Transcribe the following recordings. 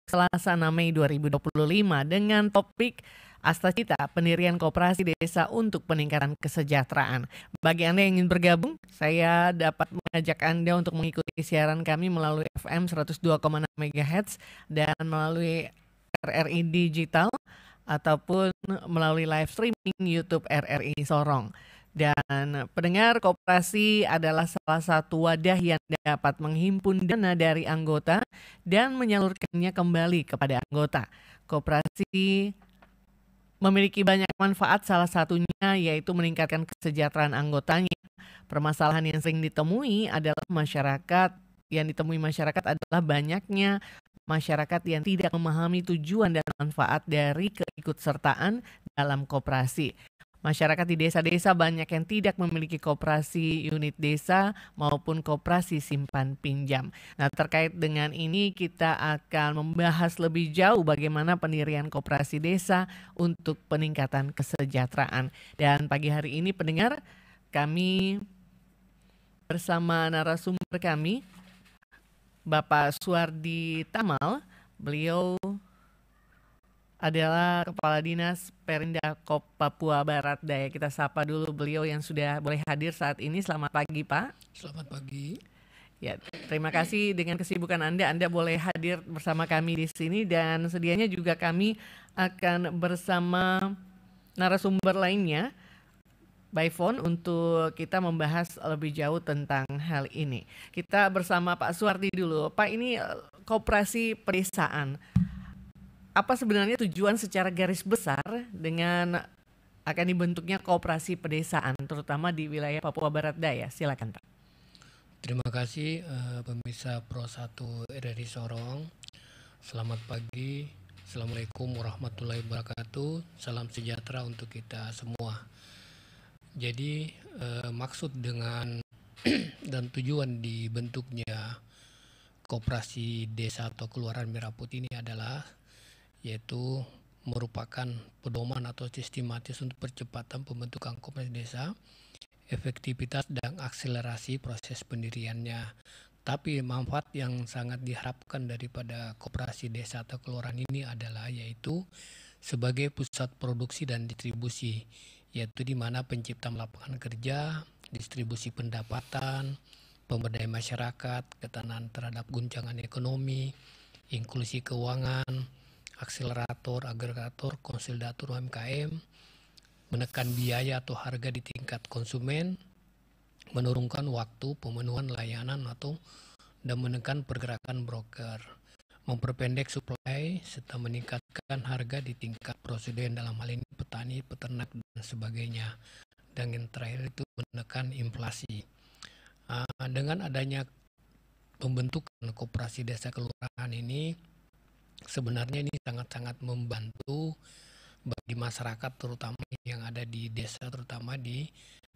Selasa 6 Mei 2025 dengan topik Astacita, pendirian koperasi desa untuk peningkatan kesejahteraan. Bagi Anda yang ingin bergabung, saya dapat mengajak Anda untuk mengikuti siaran kami melalui FM 102,6 MHz dan melalui RRI Digital ataupun melalui live streaming YouTube RRI Sorong. Dan pendengar, koperasi adalah salah satu wadah yang dapat menghimpun dana dari anggota dan menyalurkannya kembali kepada anggota. Koperasi memiliki banyak manfaat, salah satunya yaitu meningkatkan kesejahteraan anggotanya. Permasalahan yang sering ditemui masyarakat adalah banyaknya masyarakat yang tidak memahami tujuan dan manfaat dari keikutsertaan dalam koperasi. Masyarakat di desa-desa banyak yang tidak memiliki koperasi unit desa maupun koperasi simpan pinjam. Nah, terkait dengan ini kita akan membahas lebih jauh bagaimana pendirian koperasi desa untuk peningkatan kesejahteraan. Dan pagi hari ini pendengar, kami bersama narasumber kami, Bapak Suardi Tamal. Beliau adalah Kepala Dinas Perindakop Papua Barat Daya. Kita sapa dulu beliau yang sudah boleh hadir saat ini. Selamat pagi, Pak. Selamat pagi. Ya, terima kasih dengan kesibukan Anda boleh hadir bersama kami di sini, dan sedianya juga kami akan bersama narasumber lainnya by phone untuk kita membahas lebih jauh tentang hal ini. Kita bersama Pak Suardi dulu. Pak, ini koperasi pedesaan. Apa sebenarnya tujuan secara garis besar dengan akan dibentuknya koperasi pedesaan, terutama di wilayah Papua Barat Daya? Silakan, Pak. Terima kasih pemirsa Pro 1 RRI Sorong. Selamat pagi. Assalamualaikum warahmatullahi wabarakatuh. Salam sejahtera untuk kita semua. Jadi maksud dengan dan tujuan dibentuknya koperasi desa atau kelurahan Merah Putih ini adalah yaitu merupakan pedoman atau sistematis untuk percepatan pembentukan koperasi desa, efektivitas dan akselerasi proses pendiriannya. Tapi manfaat yang sangat diharapkan daripada koperasi desa atau kelurahan ini adalah yaitu sebagai pusat produksi dan distribusi, yaitu di mana penciptaan lapangan kerja, distribusi pendapatan, pemberdayaan masyarakat, ketahanan terhadap guncangan ekonomi, inklusi keuangan, akselerator, agregator, konsolidator UMKM, menekan biaya atau harga di tingkat konsumen, menurunkan waktu pemenuhan layanan dan menekan pergerakan broker, memperpendek supply serta meningkatkan harga di tingkat prosedur dalam hal ini petani, peternak dan sebagainya. Dan yang terakhir itu menekan inflasi. Dengan adanya pembentukan koperasi desa kelurahan ini, sebenarnya ini sangat-sangat membantu bagi masyarakat terutama yang ada di desa, terutama di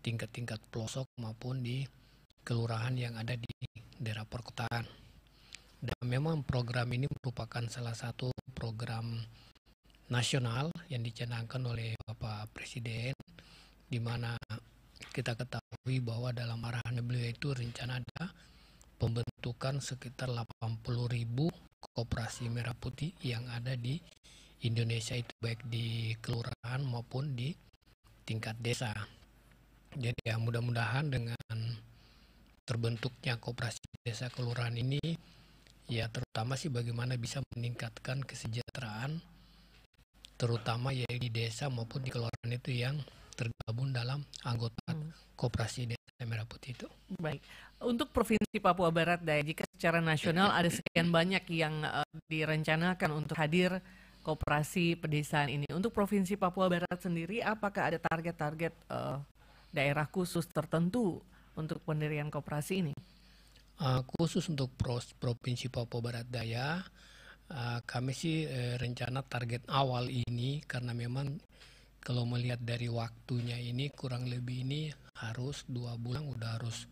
tingkat-tingkat pelosok maupun di kelurahan yang ada di daerah perkotaan. Dan memang program ini merupakan salah satu program nasional yang dicanangkan oleh Bapak Presiden, di mana kita ketahui bahwa dalam arahan beliau itu rencana ada pembentukan sekitar 80.000 koperasi Merah Putih yang ada di Indonesia, itu baik di kelurahan maupun di tingkat desa. Jadi ya mudah-mudahan dengan terbentuknya koperasi desa kelurahan ini ya terutama sih bagaimana bisa meningkatkan kesejahteraan terutama ya di desa maupun di kelurahan itu yang tergabung dalam anggota koperasi desa Merah Putih itu. Baik, untuk Provinsi Papua Barat Daya, jika secara nasional ada sekian banyak yang direncanakan untuk hadir koperasi pedesaan ini, untuk Provinsi Papua Barat sendiri, apakah ada target-target daerah khusus tertentu untuk pendirian koperasi ini? Khusus untuk Provinsi Papua Barat Daya, kami sih rencana target awal ini karena memang kalau melihat dari waktunya ini kurang lebih ini harus 2 bulan udah harus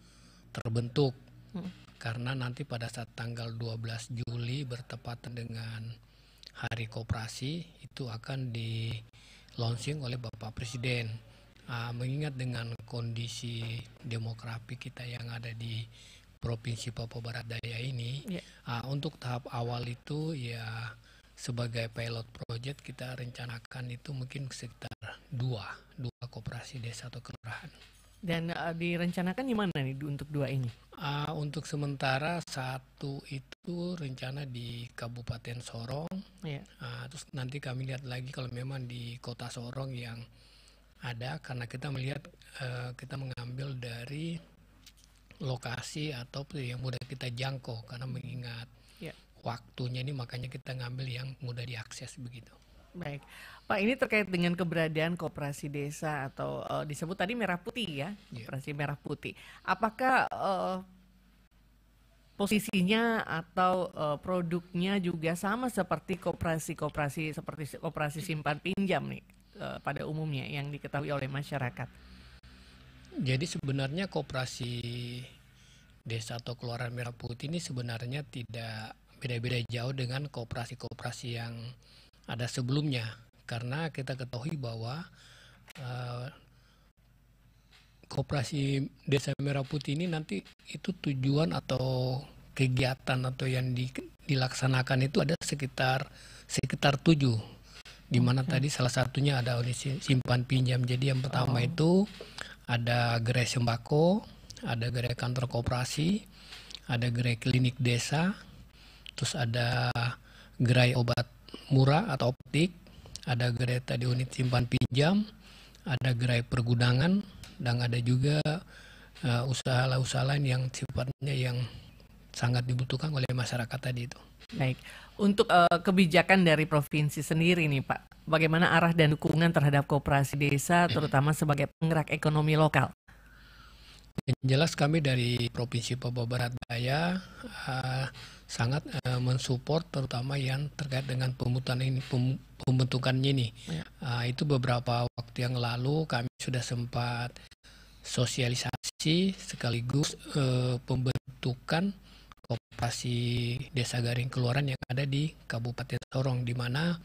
terbentuk. Karena nanti pada saat tanggal 12 Juli bertepatan dengan Hari Koperasi itu akan di launching oleh Bapak Presiden. Mengingat dengan kondisi demografi kita yang ada di Provinsi Papua Barat Daya ini, untuk tahap awal itu ya sebagai pilot project kita rencanakan itu mungkin sekitar dua koperasi desa atau kelurahan. Dan direncanakan di mana nih untuk dua ini? Untuk sementara satu itu rencana di Kabupaten Sorong. Ya. Terus nanti kami lihat lagi kalau memang di Kota Sorong yang ada, karena kita melihat kita mengambil dari lokasi atau yang mudah kita jangkau, karena mengingat waktunya ini makanya kita ngambil yang mudah diakses begitu. Baik, Pak, ini terkait dengan keberadaan koperasi desa atau disebut tadi Merah Putih ya, koperasi Merah Putih. Apakah posisinya atau produknya juga sama seperti koperasi seperti koperasi simpan pinjam nih pada umumnya yang diketahui oleh masyarakat? Jadi sebenarnya koperasi desa atau kelurahan Merah Putih ini sebenarnya tidak beda-beda jauh dengan koperasi-koperasi yang ada sebelumnya, karena kita ketahui bahwa koperasi desa Merah Putih ini nanti itu tujuan atau kegiatan atau yang dilaksanakan itu ada sekitar 7, di mana tadi salah satunya ada unit simpan pinjam. Jadi yang pertama itu ada gerai sembako, ada gerai kantor koperasi, ada gerai klinik desa, terus ada gerai obat murah atau optik, ada gerai tadi unit simpan pinjam, ada gerai pergudangan, dan ada juga usaha-usaha lain yang sifatnya yang sangat dibutuhkan oleh masyarakat tadi itu. Baik, untuk kebijakan dari provinsi sendiri nih Pak, bagaimana arah dan dukungan terhadap koperasi desa terutama sebagai penggerak ekonomi lokal? Yang jelas kami dari Provinsi Papua Barat Daya sangat mensupport terutama yang terkait dengan pembentukannya ini. Itu beberapa waktu yang lalu kami sudah sempat sosialisasi sekaligus pembentukan koperasi desa garing kelurahan yang ada di Kabupaten Sorong, di mana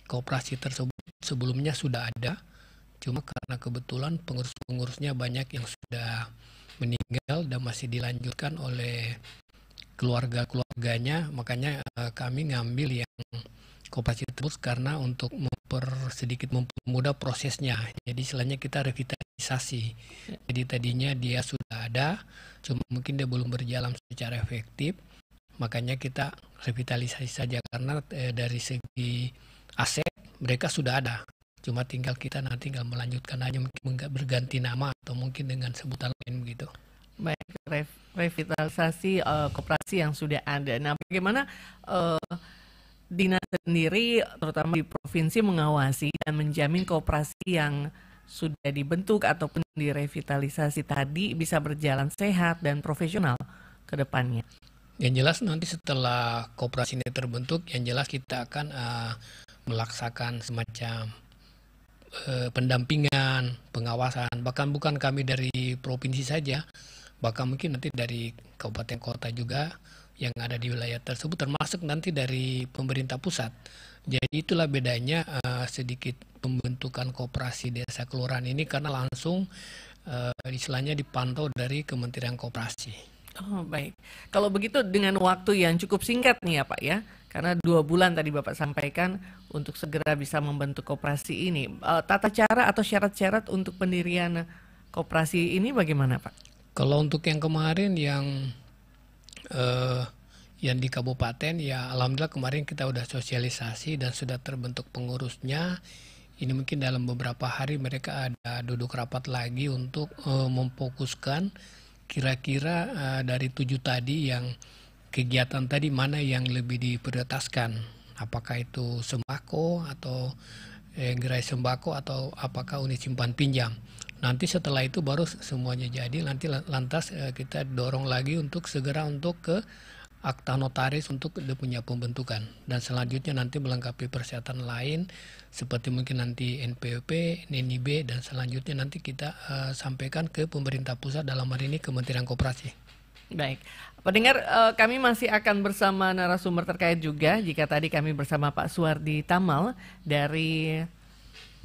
koperasi tersebut sebelumnya sudah ada, cuma karena kebetulan pengurus-pengurusnya banyak yang sudah meninggal dan masih dilanjutkan oleh keluarga-keluarganya, makanya kami ngambil yang koperasi tersebut karena untuk sedikit mempermudah prosesnya. Jadi istilahnya kita revitalisasi. Jadi tadinya dia sudah ada, cuma mungkin dia belum berjalan secara efektif, makanya kita revitalisasi saja, karena dari segi aset mereka sudah ada, cuma tinggal kita nanti tinggal melanjutkan aja, mungkin berganti nama atau mungkin dengan sebutan lain begitu. Baik, revitalisasi koperasi yang sudah ada. Nah, bagaimana Dinas sendiri terutama di provinsi mengawasi dan menjamin koperasi yang sudah dibentuk ataupun direvitalisasi tadi bisa berjalan sehat dan profesional ke depannya? Yang jelas nanti setelah koperasi ini terbentuk, yang jelas kita akan melaksakan semacam pendampingan, pengawasan, bahkan bukan kami dari provinsi saja, bahkan mungkin nanti dari kabupaten kota juga yang ada di wilayah tersebut, termasuk nanti dari pemerintah pusat. Jadi itulah bedanya sedikit pembentukan koperasi desa kelurahan ini, karena langsung istilahnya dipantau dari Kementerian Koperasi. Oh baik, kalau begitu dengan waktu yang cukup singkat nih ya Pak ya, karena 2 bulan tadi Bapak sampaikan untuk segera bisa membentuk koperasi ini. Tata cara atau syarat-syarat untuk pendirian koperasi ini bagaimana Pak? Kalau untuk yang kemarin yang di kabupaten, ya alhamdulillah kemarin kita udah sosialisasi dan sudah terbentuk pengurusnya. Ini mungkin dalam beberapa hari mereka ada duduk rapat lagi untuk memfokuskan kira-kira dari 7 tadi yang kegiatan tadi mana yang lebih diprioritaskan, apakah itu sembako atau gerai sembako atau apakah unit simpan pinjam. Nanti setelah itu baru semuanya jadi, nanti lantas kita dorong lagi untuk segera untuk ke akta notaris untuk dia punya pembentukan, dan selanjutnya nanti melengkapi persyaratan lain seperti mungkin nanti NPWP, NIB, dan selanjutnya nanti kita sampaikan ke pemerintah pusat, dalam hal ini Kementerian Koperasi. Baik, pendengar, kami masih akan bersama narasumber terkait juga. Jika tadi kami bersama Pak Suwardi Tamal dari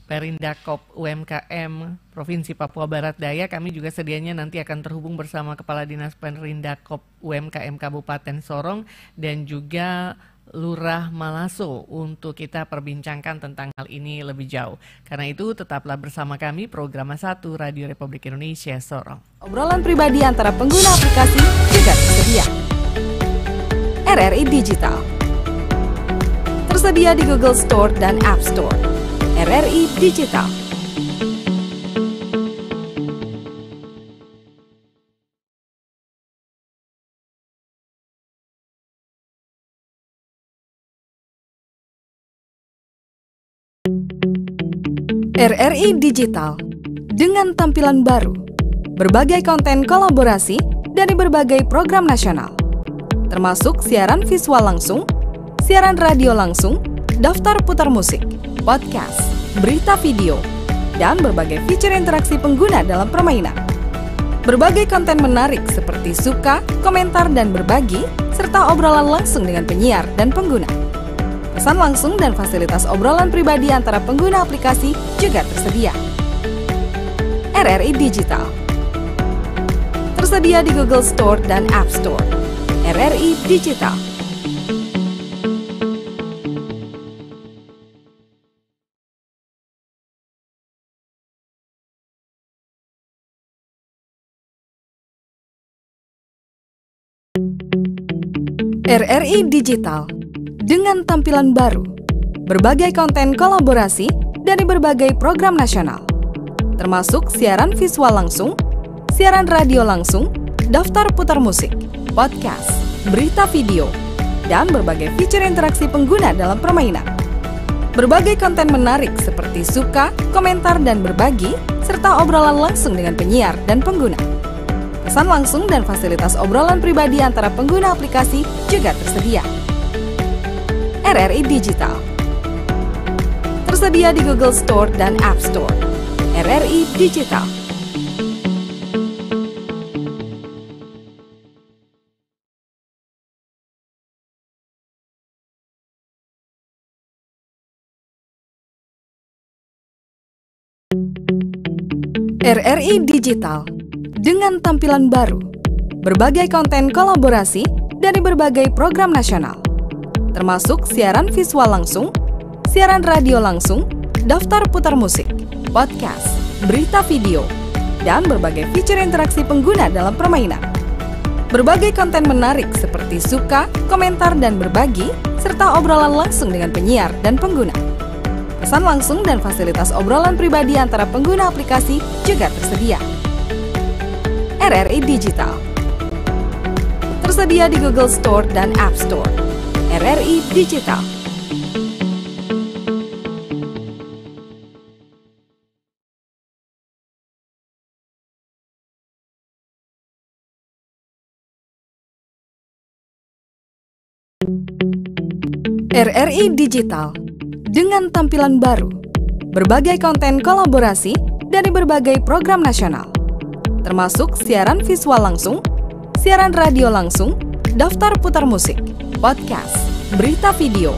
Perindakop UMKM Provinsi Papua Barat Daya, kami juga sedianya nanti akan terhubung bersama Kepala Dinas Perindakop UMKM Kabupaten Sorong dan juga Lurah Malaso untuk kita perbincangkan tentang hal ini lebih jauh. Karena itu tetaplah bersama kami program 1 Radio Republik Indonesia Sorong. Obrolan pribadi antara pengguna aplikasi juga tersedia. RRI Digital tersedia di Google Store dan App Store. RRI Digital. RRI Digital dengan tampilan baru, berbagai konten kolaborasi dari berbagai program nasional, termasuk siaran visual langsung, siaran radio langsung, daftar putar musik, podcast, berita video, dan berbagai fitur interaksi pengguna dalam permainan. Berbagai konten menarik seperti suka, komentar, dan berbagi, serta obrolan langsung dengan penyiar dan pengguna. Pesan langsung dan fasilitas obrolan pribadi antara pengguna aplikasi juga tersedia. RRI Digital tersedia di Google Store dan App Store. RRI Digital. RRI Digital dengan tampilan baru, berbagai konten kolaborasi dari berbagai program nasional, termasuk siaran visual langsung, siaran radio langsung, daftar putar musik, podcast, berita video, dan berbagai fitur interaksi pengguna dalam permainan. Berbagai konten menarik seperti suka, komentar, dan berbagi, serta obrolan langsung dengan penyiar dan pengguna. Pesan langsung dan fasilitas obrolan pribadi antara pengguna aplikasi juga tersedia. RRI Digital tersedia di Google Store dan App Store. RRI Digital. RRI Digital dengan tampilan baru, berbagai konten kolaborasi dari berbagai program nasional, termasuk siaran visual langsung, siaran radio langsung, daftar putar musik, podcast, berita video, dan berbagai fitur interaksi pengguna dalam permainan. Berbagai konten menarik seperti suka, komentar, dan berbagi, serta obrolan langsung dengan penyiar dan pengguna. Pesan langsung dan fasilitas obrolan pribadi antara pengguna aplikasi juga tersedia. RRI Digital tersedia di Google Store dan App Store. RRI Digital. RRI Digital dengan tampilan baru, berbagai konten kolaborasi dari berbagai program nasional, termasuk siaran visual langsung, siaran radio langsung, daftar putar musik, podcast, berita video,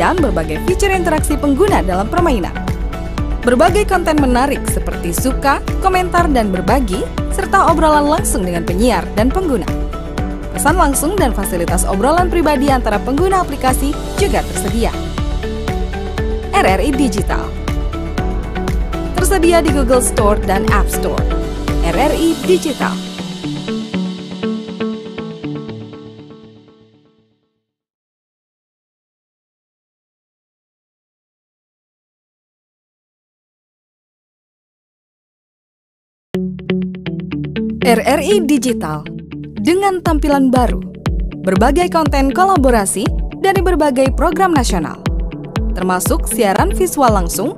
dan berbagai fitur interaksi pengguna dalam permainan. Berbagai konten menarik seperti suka, komentar, dan berbagi, serta obrolan langsung dengan penyiar dan pengguna. Pesan langsung dan fasilitas obrolan pribadi antara pengguna aplikasi juga tersedia. RRI Digital tersedia di Google Store dan App Store. RRI Digital. RRI Digital dengan tampilan baru, berbagai konten kolaborasi dari berbagai program nasional, termasuk siaran visual langsung,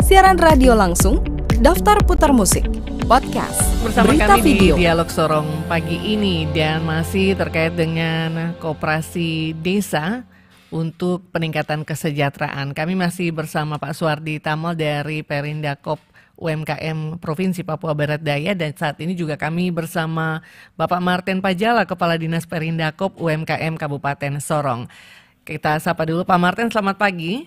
siaran radio langsung, daftar putar musik, podcast, Bersama berita kami video. di Dialog Sorong pagi ini dan masih terkait dengan koperasi desa untuk peningkatan kesejahteraan. Kami masih bersama Pak Suwardi Tamal dari Perindakop UMKM Provinsi Papua Barat Daya, dan saat ini juga kami bersama Bapak Martin Pajala, Kepala Dinas Perindakop UMKM Kabupaten Sorong. Kita sapa dulu Pak Martin, selamat pagi.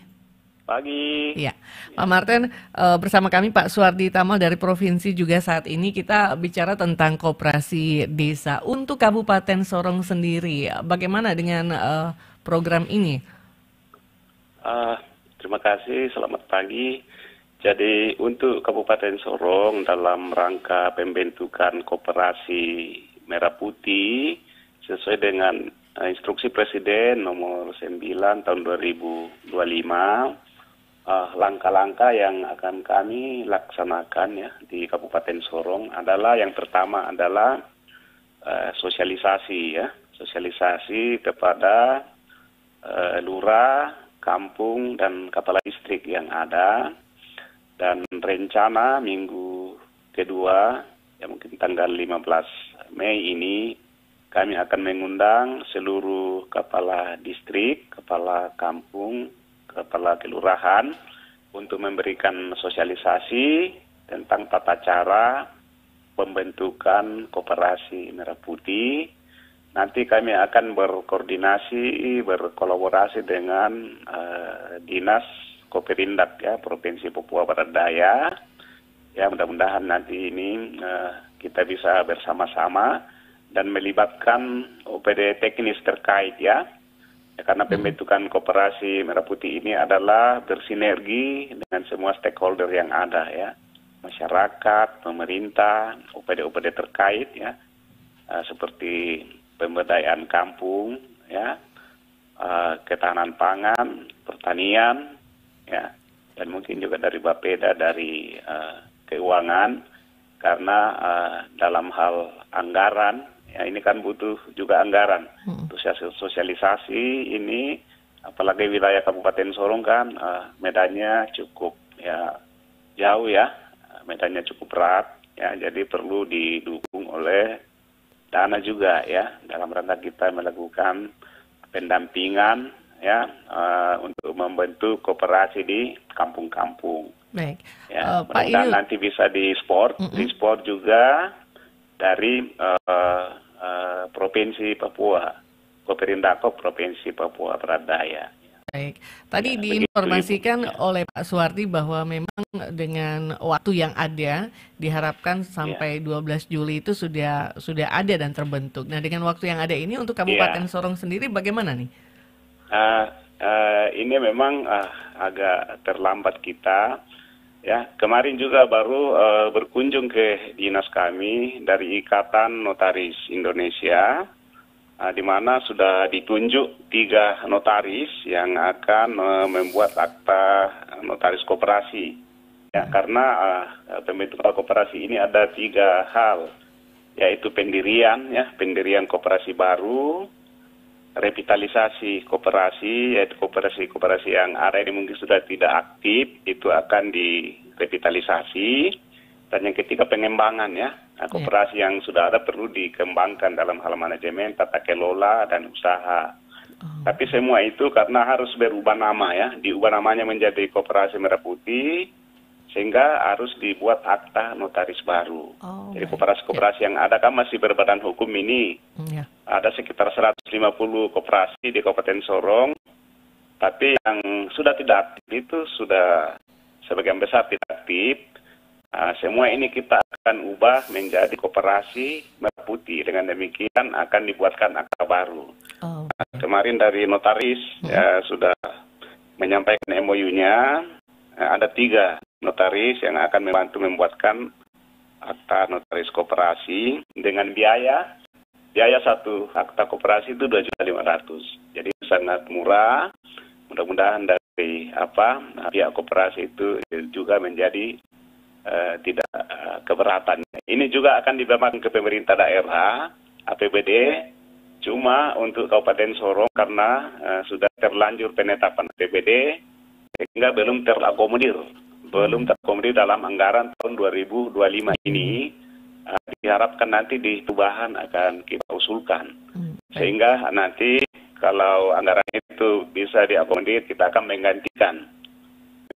Pagi. Ya, Pak Martin, bersama kami Pak Suwardi Tamal dari Provinsi juga saat ini kita bicara tentang koperasi desa. Untuk Kabupaten Sorong sendiri, bagaimana dengan program ini? Terima kasih, selamat pagi. Jadi untuk Kabupaten Sorong dalam rangka pembentukan koperasi Merah Putih sesuai dengan instruksi Presiden nomor 9 tahun 2025, langkah-langkah yang akan kami laksanakan ya di Kabupaten Sorong adalah yang pertama adalah sosialisasi ya, sosialisasi kepada lurah, kampung dan kepala distrik yang ada, dan rencana minggu kedua ya mungkin tanggal 15 Mei ini kami akan mengundang seluruh kepala distrik, kepala kampung, kepala kelurahan untuk memberikan sosialisasi tentang tata cara pembentukan koperasi Merah Putih. Nanti kami akan berkoordinasi, berkolaborasi dengan Dinas Koperindak ya Provinsi Papua Barat Daya. Ya mudah-mudahan nanti ini kita bisa bersama-sama dan melibatkan OPD teknis terkait ya. Karena pembentukan koperasi Merah Putih ini adalah bersinergi dengan semua stakeholder yang ada ya. Masyarakat, pemerintah, OPD-OPD terkait ya. Seperti pemberdayaan kampung, ya, ketahanan pangan, pertanian, ya, dan mungkin juga dari Bapeda, dari keuangan, karena dalam hal anggaran, ya ini kan butuh juga anggaran. Untuk sosialisasi ini, apalagi wilayah Kabupaten Sorong kan medannya cukup ya jauh ya, medannya cukup berat, ya, jadi perlu didukung oleh dana juga ya dalam rangka kita melakukan pendampingan ya untuk membentuk koperasi di kampung-kampung. Baik. Ya, Pak mudah-mudahan nanti bisa di sport juga dari Provinsi Papua, Koperindako Provinsi Papua Barat Daya. Baik, tadi Ya, diinformasikan begitu, oleh Pak Suwardi bahwa memang dengan waktu yang ada diharapkan sampai 12 Juli itu sudah ada dan terbentuk. Nah, dengan waktu yang ada ini untuk Kabupaten Sorong sendiri bagaimana nih? Ini memang agak terlambat kita. Ya, kemarin juga baru berkunjung ke dinas kami dari Ikatan Notaris Indonesia. Di mana sudah ditunjuk 3 notaris yang akan membuat akta notaris koperasi. Ya, karena pembentukan koperasi ini ada 3 hal, yaitu pendirian koperasi baru, revitalisasi koperasi, yaitu koperasi yang ada ini mungkin sudah tidak aktif, itu akan direvitalisasi. Dan yang ketiga pengembangan ya, koperasi yang sudah ada perlu dikembangkan dalam hal manajemen, tata kelola dan usaha. Tapi semua itu karena harus berubah nama ya, diubah namanya menjadi Koperasi Merah Putih, sehingga harus dibuat akta notaris baru. Jadi koperasi-koperasi yang ada kan masih berbadan hukum ini. Ada sekitar 150 koperasi di Kabupaten Sorong, tapi yang sudah tidak aktif itu sudah sebagian besar tidak aktif. Semua ini kita akan ubah menjadi Koperasi Merah Putih. Dengan demikian akan dibuatkan akta baru. Kemarin dari notaris ya sudah menyampaikan MOU-nya. Ada 3 notaris yang akan membantu membuatkan akta notaris koperasi dengan biaya satu akta koperasi itu 2.500.000. Jadi sangat murah. Mudah-mudahan dari pihak koperasi itu juga menjadi tidak keberatan. Ini juga akan dibebankan ke pemerintah daerah, APBD, cuma untuk Kabupaten Sorong karena sudah terlanjur penetapan APBD, sehingga belum terakomodir dalam anggaran tahun 2025 ini. Diharapkan nanti di perubahan akan kita usulkan, sehingga nanti kalau anggaran itu bisa diakomodir, kita akan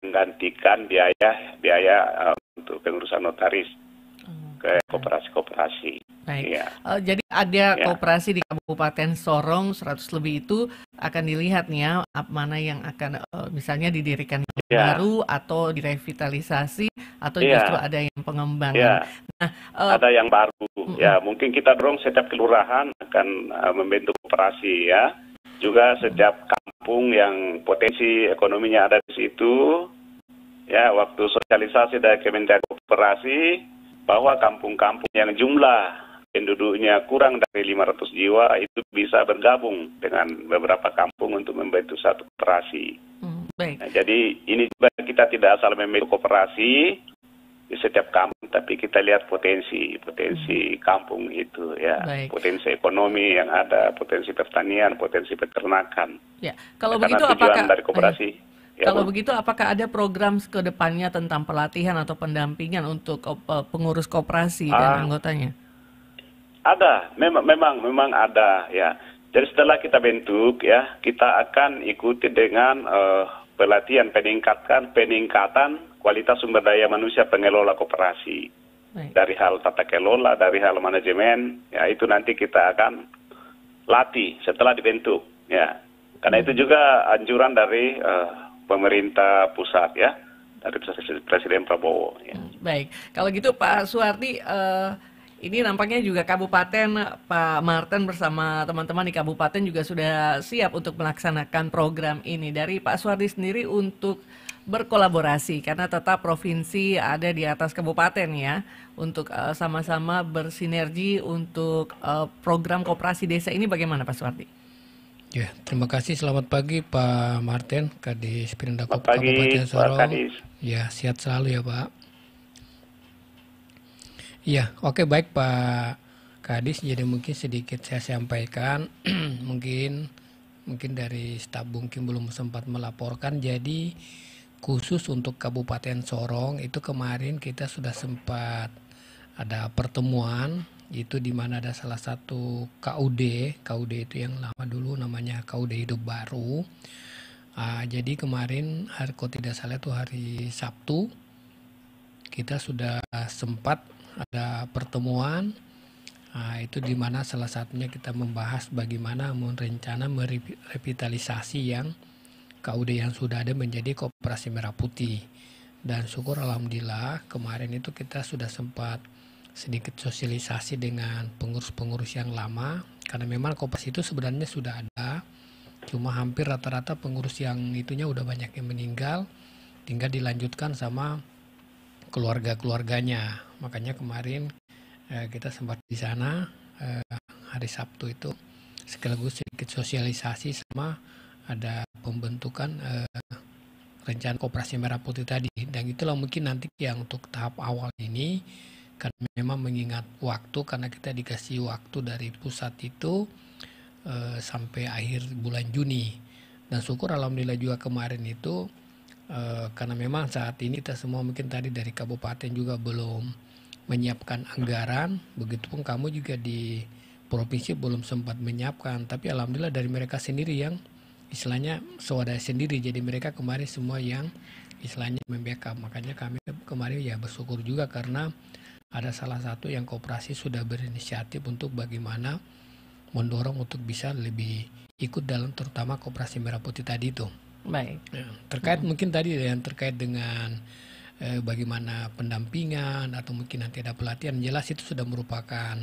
menggantikan biaya untuk pengurusan notaris ke koperasi-koperasi. Baik. Ya. Jadi ada koperasi di Kabupaten Sorong 100 lebih itu akan dilihat nih ya, mana yang akan misalnya didirikan baru atau direvitalisasi atau justru ada yang pengembangan. Nah, ada yang baru. Ya, mungkin kita dorong setiap kelurahan akan membentuk koperasi ya. juga setiap kampung yang potensi ekonominya ada di situ, ya waktu sosialisasi dari Kementerian Koperasi bahwa kampung-kampung yang jumlah penduduknya kurang dari 500 jiwa itu bisa bergabung dengan beberapa kampung untuk membentuk satu koperasi. Baik. Nah, jadi ini juga kita tidak asal membentuk koperasi di setiap kampung, tapi kita lihat potensi kampung itu, ya, Baik. potensi ekonomi yang ada, potensi pertanian, potensi peternakan. Ya, kalau Karena begitu tujuan apakah dari koperasi? Ya, kalau Bu. begitu apakah ada program ke depannya tentang pelatihan atau pendampingan untuk pengurus koperasi dan anggotanya? Ada, memang ada, ya. Jadi setelah kita bentuk, ya, kita akan ikuti dengan pelatihan peningkatan kualitas sumber daya manusia pengelola koperasi. Baik. Dari hal tata kelola, dari hal manajemen, ya itu nanti kita akan latih setelah dibentuk, ya. Karena itu juga anjuran dari pemerintah pusat, ya, dari Presiden Prabowo. Ya. Baik, kalau gitu Pak Suwardi, ini nampaknya juga Kabupaten Pak Martin bersama teman-teman di Kabupaten juga sudah siap untuk melaksanakan program ini. Dari Pak Suwardi sendiri untuk berkolaborasi karena tetap provinsi ada di atas kabupaten, ya, untuk sama-sama bersinergi untuk program koperasi desa ini bagaimana Pak Suwardi? Ya, terima kasih. Selamat pagi Pak Martin, Kadis Perindakop Selamat pagi, Kabupaten Pak Sorong. Kadis. Ya, sehat selalu ya Pak. Ya, oke, baik Pak Kadis. Jadi mungkin sedikit saya sampaikan, mungkin dari staf Bungkim belum sempat melaporkan. Jadi khusus untuk Kabupaten Sorong itu kemarin kita sudah sempat ada pertemuan, itu di mana ada salah satu KUD itu yang lama dulu namanya KUD Hidup Baru. Jadi kemarin kalau tidak salah itu hari Sabtu kita sudah sempat ada pertemuan, itu di mana salah satunya kita membahas bagaimana merencana merevitalisasi yang KUD yang sudah ada menjadi Koperasi Merah Putih. Dan syukur alhamdulillah kemarin itu kita sudah sempat sedikit sosialisasi dengan pengurus-pengurus yang lama, karena memang koperasi itu sebenarnya sudah ada, cuma hampir rata-rata pengurus yang itunya udah banyak yang meninggal, tinggal dilanjutkan sama keluarga-keluarganya. Makanya kemarin kita sempat di sana hari Sabtu itu sekaligus sedikit sosialisasi sama ada pembentukan rencana Koperasi Merah Putih tadi. Dan itulah mungkin nanti yang untuk tahap awal ini, karena memang mengingat waktu, karena kita dikasih waktu dari pusat itu sampai akhir bulan Juni. Dan syukur alhamdulillah juga kemarin itu karena memang saat ini kita semua mungkin tadi dari kabupaten juga belum menyiapkan anggaran, begitupun kamu juga di provinsi belum sempat menyiapkan, tapi alhamdulillah dari mereka sendiri yang istilahnya swadaya sendiri, jadi mereka kemarin semua yang istilahnya membackup. Makanya kami kemarin ya bersyukur juga karena ada salah satu yang koperasi sudah berinisiatif untuk bagaimana mendorong untuk bisa lebih ikut dalam terutama Koperasi Merah Putih tadi itu. Baik. Ya, terkait mungkin tadi yang terkait dengan bagaimana pendampingan atau mungkin nanti ada pelatihan, jelas itu sudah merupakan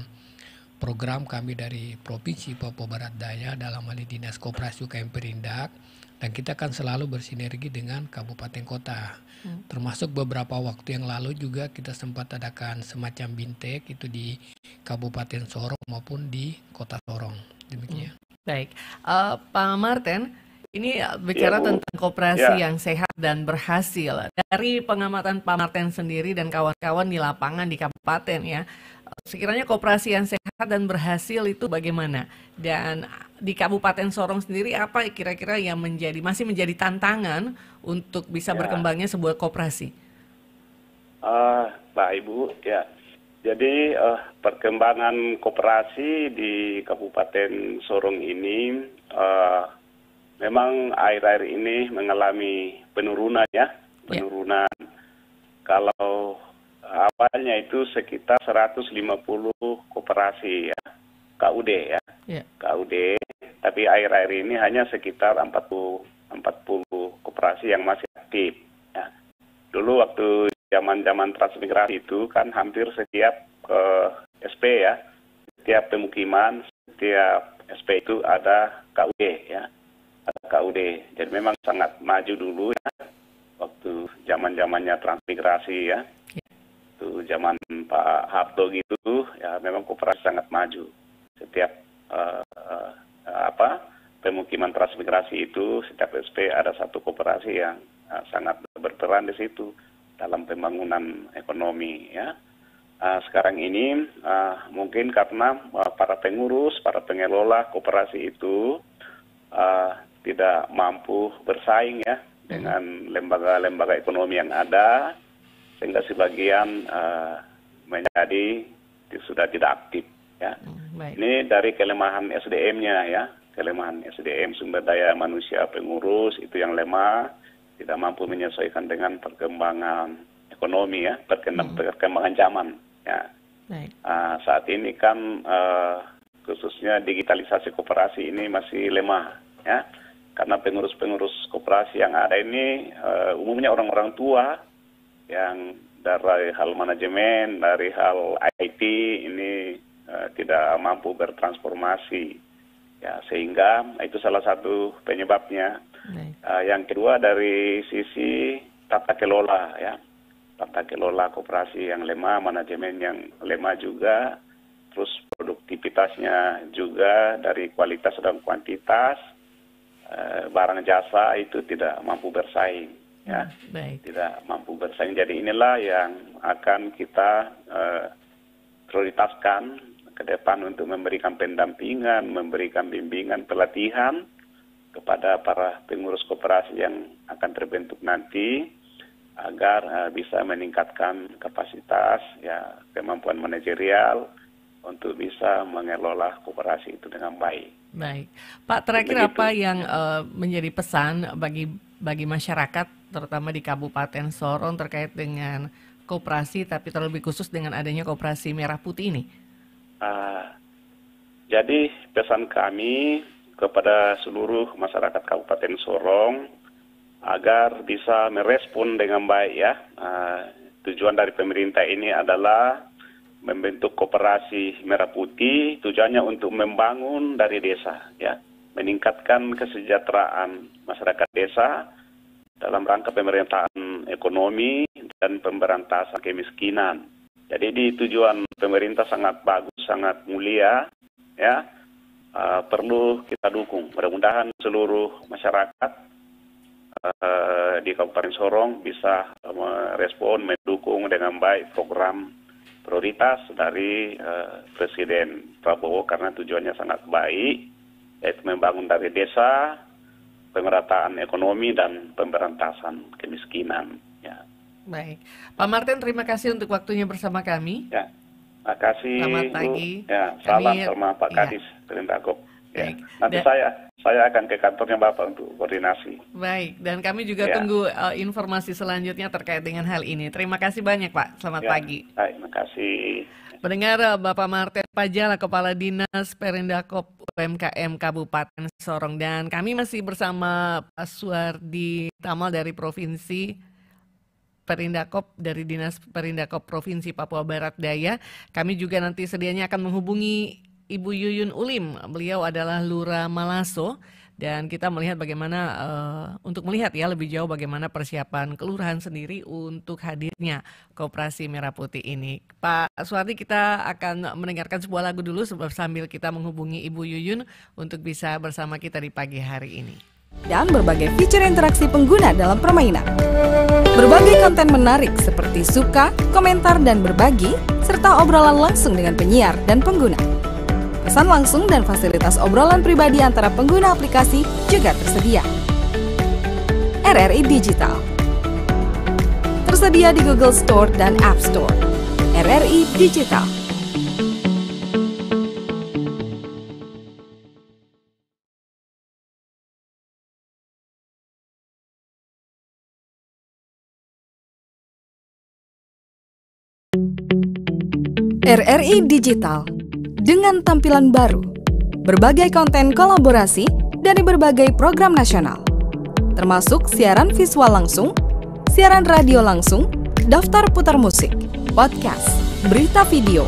program kami dari Provinsi Papua Barat Daya dalam hal ini Dinas Koperasi UKM Perindak, dan kita akan selalu bersinergi dengan kabupaten kota. Termasuk beberapa waktu yang lalu juga kita sempat adakan semacam bintek itu di Kabupaten Sorong maupun di Kota Sorong. Demikian. Baik, Pak Martin, ini bicara Bu. tentang koperasi Ya. yang sehat dan berhasil. Dari pengamatan Pak Martin sendiri dan kawan-kawan di lapangan di kabupaten, ya, sekiranya koperasi yang sehat dan berhasil itu bagaimana? Dan di Kabupaten Sorong sendiri apa kira-kira yang masih menjadi tantangan untuk bisa berkembangnya sebuah koperasi? Pak Ibu, ya. Jadi perkembangan koperasi di Kabupaten Sorong ini memang akhir-akhir ini mengalami penurunan, ya. Penurunan. Kalau awalnya itu sekitar 150 koperasi, ya. KUD, ya. KUD, tapi akhir-akhir ini hanya sekitar 40 koperasi yang masih aktif. Ya. Dulu waktu zaman transmigrasi itu kan hampir setiap SP, ya, setiap pemukiman, setiap SP itu ada KUD ya. KUD. Jadi memang sangat maju dulu ya. Waktu zaman-zamannya transmigrasi ya. Itu zaman Pak Harto gitu ya, memang koperasi sangat maju. Setiap pemukiman transmigrasi itu, setiap SP ada satu koperasi yang sangat berperan di situ dalam pembangunan ekonomi ya. Sekarang ini mungkin karena para pengurus, para pengelola koperasi itu tidak mampu bersaing ya dengan lembaga-lembaga ekonomi yang ada, sehingga sebagian menjadi sudah tidak aktif ya. Ini dari kelemahan SDM-nya ya, kelemahan SDM, sumber daya manusia pengurus itu yang lemah, tidak mampu menyesuaikan dengan perkembangan ekonomi ya, perkembangan zaman ya. Saat ini kan khususnya digitalisasi koperasi ini masih lemah ya, karena pengurus-pengurus koperasi yang ada ini umumnya orang-orang tua yang dari hal manajemen, dari hal IT ini tidak mampu bertransformasi ya, sehingga itu salah satu penyebabnya. Yang kedua dari sisi tata kelola ya, tata kelola koperasi yang lemah, manajemen yang lemah juga, terus produktivitasnya juga dari kualitas dan kuantitas, barang jasa itu tidak mampu bersaing ya, tidak mampu bersaing. Jadi inilah yang akan kita prioritaskan ke depan untuk memberikan pendampingan, memberikan bimbingan, pelatihan kepada para pengurus koperasi yang akan terbentuk nanti, agar bisa meningkatkan kapasitas ya, kemampuan manajerial untuk bisa mengelola koperasi itu dengan baik. Baik, Pak, terakhir apa yang menjadi pesan bagi masyarakat, terutama di Kabupaten Sorong terkait dengan koperasi, tapi terlebih khusus dengan adanya koperasi Merah Putih ini? Jadi pesan kami kepada seluruh masyarakat Kabupaten Sorong agar bisa merespon dengan baik ya. Tujuan dari pemerintah ini adalah membentuk koperasi Merah Putih, tujuannya untuk membangun dari desa ya, meningkatkan kesejahteraan masyarakat desa dalam rangka pemerintahan ekonomi dan pemberantasan kemiskinan. Jadi di tujuan pemerintah sangat bagus, sangat mulia ya, perlu kita dukung. Mudah-mudahan seluruh masyarakat di Kabupaten Sorong bisa merespon, mendukung dengan baik program prioritas dari Presiden Prabowo, karena tujuannya sangat baik, yaitu membangun dari desa, pemerataan ekonomi dan pemberantasan kemiskinan ya. Baik, Pak Martin, terima kasih untuk waktunya bersama kami. Ya, terima kasih. Selamat pagi. Ya, salam sama Pak Kadis Perindakop. Ya. Nanti saya akan ke kantornya Bapak untuk koordinasi. Baik, dan kami juga tunggu informasi selanjutnya terkait dengan hal ini. Terima kasih banyak, Pak. Selamat pagi. Baik, terima kasih. Mendengar Bapak Martin Pajala, Kepala Dinas Perindakop UMKM Kabupaten Sorong, dan kami masih bersama Pak Suardi Tamal dari Provinsi Perindakop, dari Dinas Perindakop Provinsi Papua Barat Daya. Kami juga nanti sedianya akan menghubungi Ibu Yuyun Ulim. Beliau adalah Lurah Malaso, dan kita melihat bagaimana untuk melihat ya lebih jauh bagaimana persiapan kelurahan sendiri untuk hadirnya Koperasi Merah Putih ini. Pak Suardi, kita akan mendengarkan sebuah lagu dulu sambil kita menghubungi Ibu Yuyun untuk bisa bersama kita di pagi hari ini. Dan berbagai fitur interaksi pengguna dalam permainan. Berbagai konten menarik seperti suka, komentar, dan berbagi, serta obrolan langsung dengan penyiar dan pengguna. Pesan langsung dan fasilitas obrolan pribadi antara pengguna aplikasi juga tersedia. RRI Digital tersedia di Google Store dan App Store. RRI Digital. RRI Digital dengan tampilan baru, berbagai konten kolaborasi dari berbagai program nasional, termasuk siaran visual langsung, siaran radio langsung, daftar putar musik, podcast, berita video,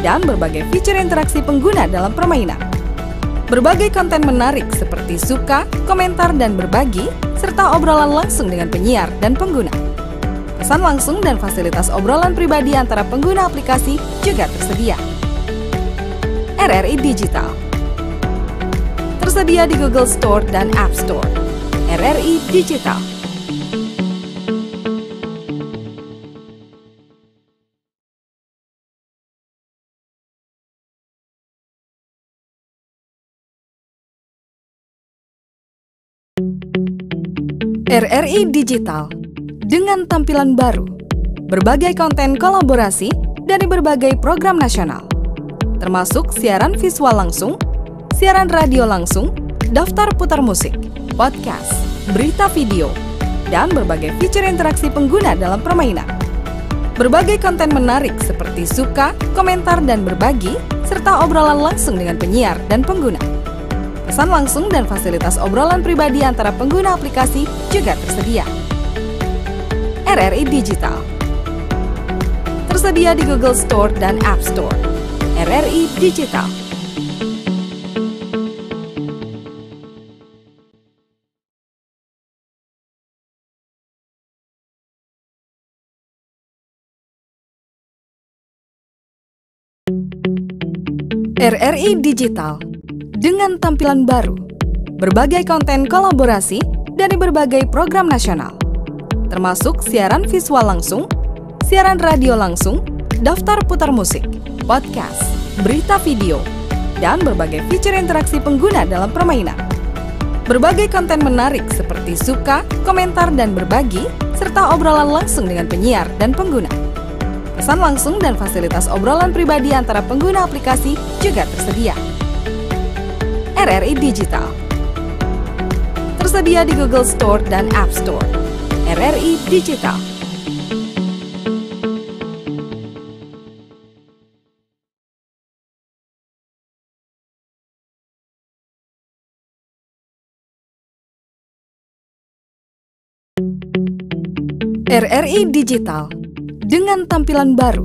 dan berbagai fitur interaksi pengguna dalam permainan. Berbagai konten menarik seperti suka, komentar, dan berbagi, serta obrolan langsung dengan penyiar dan pengguna. Pesan langsung dan fasilitas obrolan pribadi antara pengguna aplikasi juga tersedia. RRI Digital tersedia di Google Store dan App Store. RRI Digital. RRI Digital dengan tampilan baru, berbagai konten kolaborasi dari berbagai program nasional, termasuk siaran visual langsung, siaran radio langsung, daftar putar musik, podcast, berita video, dan berbagai fitur interaksi pengguna dalam permainan. Berbagai konten menarik seperti suka, komentar, dan berbagi, serta obrolan langsung dengan penyiar dan pengguna. Pesan langsung dan fasilitas obrolan pribadi antara pengguna aplikasi juga tersedia. RRI Digital tersedia di Google Store dan App Store. RRI Digital. RRI Digital dengan tampilan baru, berbagai konten kolaborasi dari berbagai program nasional, termasuk siaran visual langsung, siaran radio langsung, daftar putar musik, podcast, berita video, dan berbagai fitur interaksi pengguna dalam permainan. Berbagai konten menarik seperti suka, komentar, dan berbagi, serta obrolan langsung dengan penyiar dan pengguna. Pesan langsung dan fasilitas obrolan pribadi antara pengguna aplikasi juga tersedia. RRI Digital tersedia di Google Store dan App Store. RRI Digital. RRI Digital dengan tampilan baru,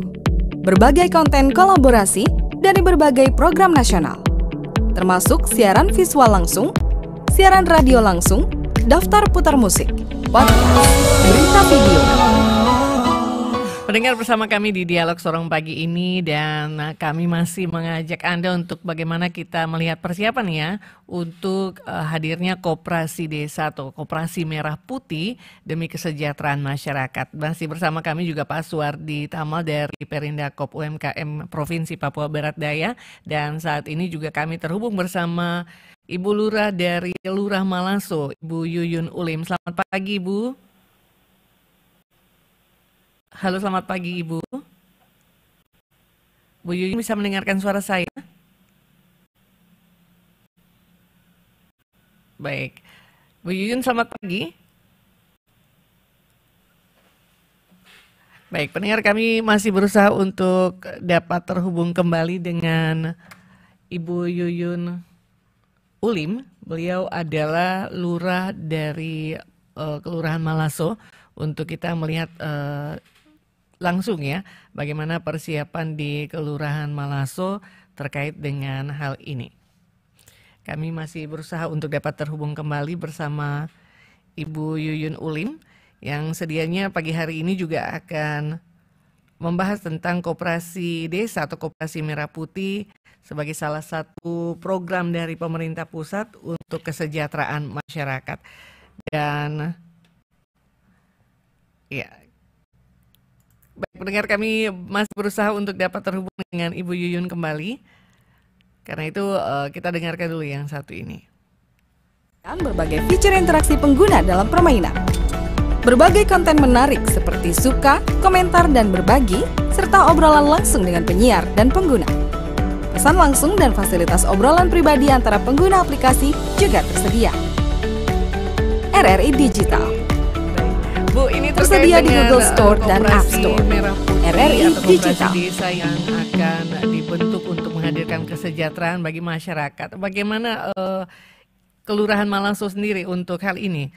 berbagai konten kolaborasi dari berbagai program nasional, termasuk siaran visual langsung, siaran radio langsung, daftar putar musik, podcast, berita video. Pendengar, bersama kami di Dialog Sorong pagi ini, dan kami masih mengajak Anda untuk bagaimana kita melihat persiapan ya untuk hadirnya Koperasi Desa atau Koperasi Merah Putih demi kesejahteraan masyarakat. Masih bersama kami juga Pak Suwardi Tamal dari Perindakop UMKM Provinsi Papua Barat Daya, dan saat ini juga kami terhubung bersama Ibu Lurah dari Lurah Malaso, Ibu Yuyun Ulim. Selamat pagi, Ibu. Halo, selamat pagi Ibu. Bu Yuyun bisa mendengarkan suara saya? Baik. Bu Yuyun, selamat pagi. Baik, pendengar, kami masih berusaha untuk dapat terhubung kembali dengan Ibu Yuyun Ulim. Beliau adalah lurah dari Kelurahan Malaso, untuk kita melihat langsung ya bagaimana persiapan di Kelurahan Malaso terkait dengan hal ini. Kami masih berusaha untuk dapat terhubung kembali bersama Ibu Yuyun Ulim yang sedianya pagi hari ini juga akan membahas tentang Koperasi Desa atau Koperasi Merah Putih sebagai salah satu program dari pemerintah pusat untuk kesejahteraan masyarakat. Dan ya, baik pendengar, kami masih berusaha untuk dapat terhubung dengan Ibu Yuyun kembali. Karena itu kita dengarkan dulu yang satu ini. Dan berbagai fitur interaksi pengguna dalam permainan. Berbagai konten menarik seperti suka, komentar, dan berbagi, serta obrolan langsung dengan penyiar dan pengguna. Pesan langsung dan fasilitas obrolan pribadi antara pengguna aplikasi juga tersedia. RRI Digital Bu, ini tersedia di Google Store dan App Store. RRI Digital. Desa yang akan dibentuk untuk menghadirkan kesejahteraan bagi masyarakat. Bagaimana Kelurahan Malaso sendiri untuk hal ini?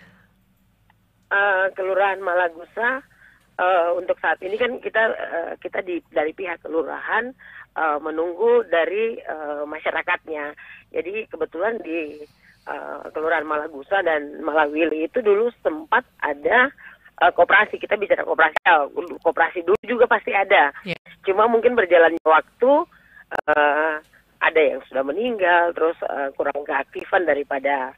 Kelurahan Malagusa untuk saat ini kan kita dari pihak kelurahan menunggu dari masyarakatnya. Jadi kebetulan di Kelurahan Malagusa dan Malawili itu dulu sempat ada koperasi. Kita bicara koperasi, koperasi dulu juga pasti ada. Yeah. Cuma mungkin berjalannya waktu ada yang sudah meninggal, terus kurang keaktifan daripada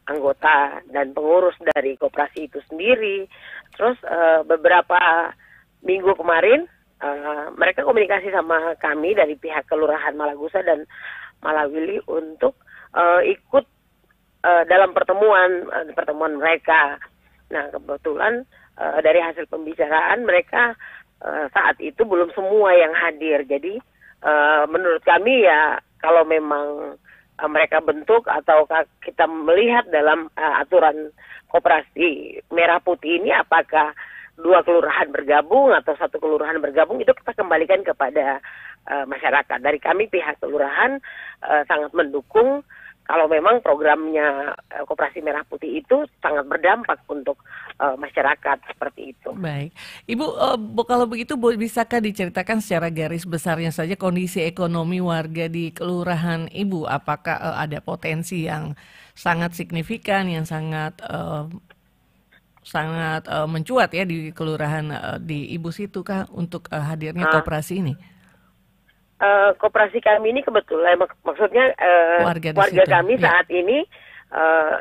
anggota dan pengurus dari koperasi itu sendiri. Terus beberapa minggu kemarin mereka komunikasi sama kami dari pihak Kelurahan Malagusa dan Malawili untuk ikut dalam pertemuan mereka. Nah, kebetulan dari hasil pembicaraan mereka saat itu belum semua yang hadir. Jadi menurut kami ya, kalau memang mereka bentuk atau kita melihat dalam aturan koperasi Merah Putih ini, apakah 2 kelurahan bergabung atau 1 kelurahan bergabung, itu kita kembalikan kepada masyarakat. Dari kami pihak kelurahan sangat mendukung kalau memang programnya Koperasi Merah Putih itu sangat berdampak untuk masyarakat, seperti itu. Baik, Ibu, kalau begitu bisakah diceritakan secara garis besarnya saja kondisi ekonomi warga di kelurahan Ibu? Apakah ada potensi yang sangat signifikan, yang sangat mencuat ya di kelurahan di Ibu situ kah untuk hadirnya koperasi ini? Koperasi kami ini kebetulan maksudnya warga kami saat ini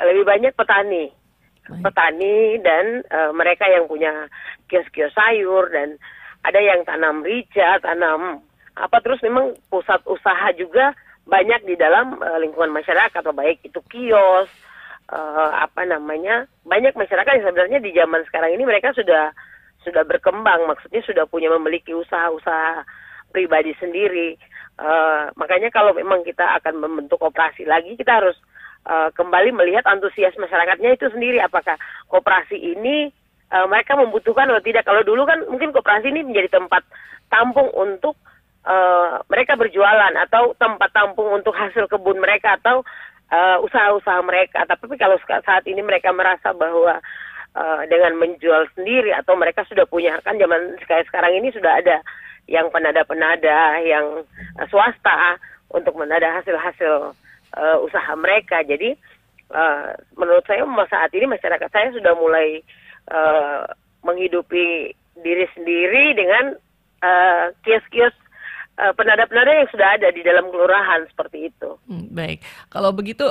lebih banyak petani. Petani dan mereka yang punya kios-kios sayur, dan ada yang tanam rica, tanam apa, terus memang pusat usaha juga banyak di dalam lingkungan masyarakat, baik itu kios, banyak masyarakat yang sebenarnya di zaman sekarang ini mereka sudah berkembang, maksudnya sudah memiliki usaha-usaha pribadi sendiri. Makanya kalau memang kita akan membentuk koperasi lagi, kita harus kembali melihat antusias masyarakatnya itu sendiri. Apakah koperasi ini mereka membutuhkan atau tidak. Kalau dulu kan mungkin koperasi ini menjadi tempat tampung untuk mereka berjualan, atau tempat tampung untuk hasil kebun mereka, atau usaha-usaha mereka. Tapi kalau saat ini mereka merasa bahwa dengan menjual sendiri, atau mereka sudah punya, kan zaman sekarang ini sudah ada yang penada-penada, yang swasta untuk menada hasil-hasil usaha mereka. Jadi menurut saya saat ini masyarakat saya sudah mulai menghidupi diri sendiri dengan kios-kios penada-penada yang sudah ada di dalam kelurahan, seperti itu. Baik, kalau begitu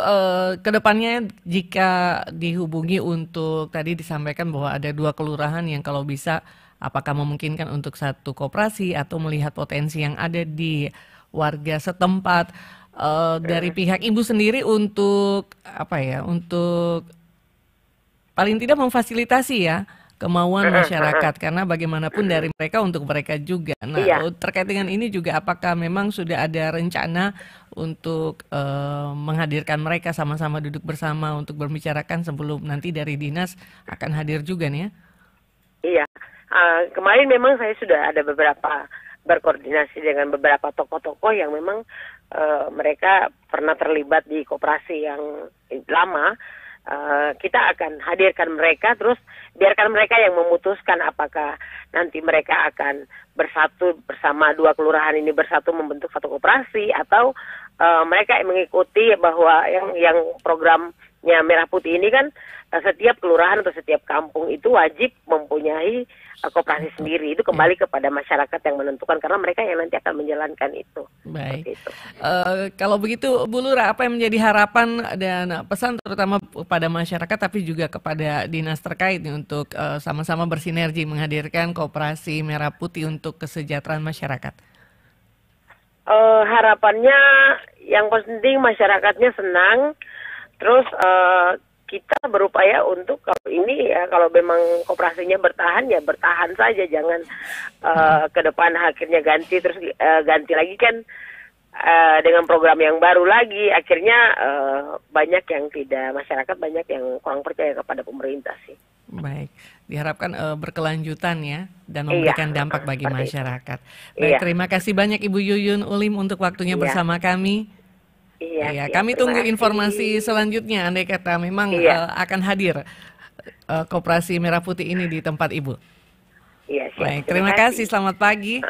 kedepannya jika dihubungi untuk, tadi disampaikan bahwa ada 2 kelurahan yang kalau bisa, apakah memungkinkan untuk 1 koperasi atau melihat potensi yang ada di warga setempat, dari pihak Ibu sendiri untuk untuk paling tidak memfasilitasi ya kemauan masyarakat, karena bagaimanapun dari mereka untuk mereka juga. Nah, terkait dengan ini juga, apakah memang sudah ada rencana untuk menghadirkan mereka sama-sama duduk bersama untuk berbicarakan sebelum nanti dari dinas akan hadir juga nih ya? Iya, kemarin memang saya sudah ada berkoordinasi dengan beberapa tokoh-tokoh yang memang mereka pernah terlibat di koperasi yang lama. Kita akan hadirkan mereka, terus biarkan mereka yang memutuskan apakah nanti mereka akan bersatu bersama 2 kelurahan ini, bersatu membentuk 1 koperasi, atau mereka yang mengikuti bahwa yang programnya Merah Putih ini kan setiap kelurahan atau setiap kampung itu wajib mempunyai koperasi sendiri. Itu kembali kepada masyarakat yang menentukan, karena mereka yang nanti akan menjalankan itu. Baik. Kalau begitu Bu Lurah, apa yang menjadi harapan dan pesan terutama kepada masyarakat tapi juga kepada dinas terkait nih untuk sama-sama bersinergi menghadirkan koperasi Merah Putih untuk kesejahteraan masyarakat? Harapannya yang penting masyarakatnya senang, terus kita berupaya untuk kalau ini ya, kalau memang koperasinya bertahan ya bertahan saja, jangan ke depan akhirnya ganti ganti lagi kan dengan program yang baru lagi, akhirnya banyak yang masyarakat banyak yang kurang percaya kepada pemerintah sih. Baik, diharapkan berkelanjutan ya dan memberikan dampak bagi masyarakat. Baik, terima kasih banyak Ibu Yuyun Ulim untuk waktunya bersama kami. Iya, kami tunggu informasi selanjutnya. Andai kata memang akan hadir koperasi Merah Putih ini di tempat Ibu. Iya, baik, terima kasih. Selamat pagi.